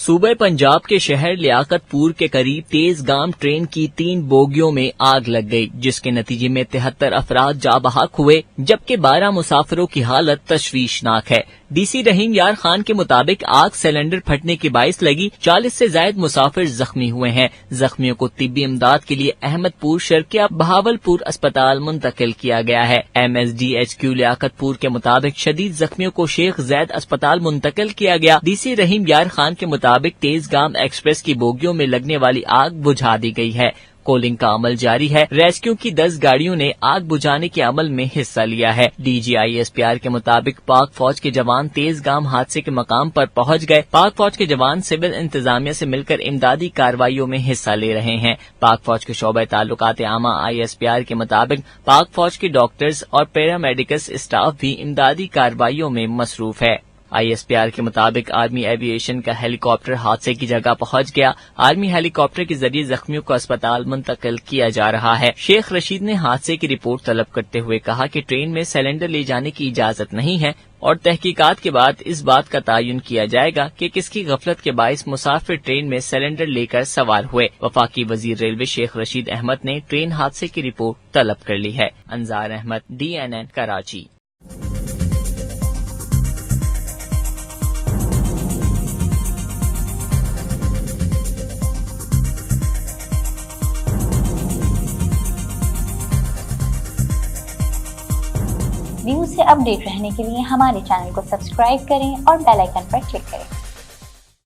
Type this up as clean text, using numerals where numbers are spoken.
صوبہ پنجاب کے شہر لیاقت پور کے قریب تیز گام ٹرین کی 3 بوگیوں میں آگ لگ گئی، جس کے نتیجے میں 73 افراد جاں بحق ہوئے، جبکہ 12 مسافروں کی حالت تشویشناک ہے۔ ڈی سی رحیم یار خان کے مطابق آگ سلنڈر پھٹنے کے باعث لگی، 40 سے زائد مسافر زخمی ہوئے ہیں۔ زخمیوں کو طبی امداد کے لیے احمد پور شرقیہ بہاول پور اسپتال منتقل کیا گیا ہے۔ MSDHQ لیاقت پور کے مطابق شدید زخمیوں کو شیخ زید اسپتال منتقل کیا گیا۔ ڈی سی رحیم یار خان کے مطابق تیز گام ایکسپریس کی بوگیوں میں لگنے والی آگ بجھا دی گئی ہے۔ کولنگ کا عمل جاری ہے۔ ریسکیو کی 10 گاڑیوں نے آگ بجھانے کے عمل میں حصہ لیا ہے۔ DGI SPR کے مطابق پاک فوج کے جوان تیز گام حادثے کے مقام پر پہنچ گئے۔ پاک فوج کے جوان سول انتظامیہ سے مل کر امدادی کارروائیوں میں حصہ لے رہے ہیں۔ پاک فوج کے شعبہ تعلقات عامہ ISPR کے مطابق پاک فوج کے ڈاکٹرز اور پیرامیڈیکس اسٹاف بھی امدادی کارروائیوں میں مصروف ہے۔ ISPR کے مطابق آرمی ایوییشن کا ہیلی کاپٹر حادثے کی جگہ پہنچ گیا۔ آرمی ہیلی کاپٹر کے ذریعے زخمیوں کو اسپتال منتقل کیا جا رہا ہے۔ شیخ رشید نے حادثے کی رپورٹ طلب کرتے ہوئے کہا کہ ٹرین میں سلنڈر لے جانے کی اجازت نہیں ہے اور تحقیقات کے بعد اس بات کا تعین کیا جائے گا کہ کس کی غفلت کے باعث مسافر ٹرین میں سلنڈر لے کر سوار ہوئے۔ وفاقی وزیر ریلوے شیخ رشید احمد نے ٹرین حادثے کی رپورٹ طلب کر لی ہے۔ انظار احمد DNN کراچی۔ نیوز سے اپ ڈیٹ رہنے کے لیے ہمارے چینل کو سبسکرائب کریں اور بیل آئیکن پر کلک کریں۔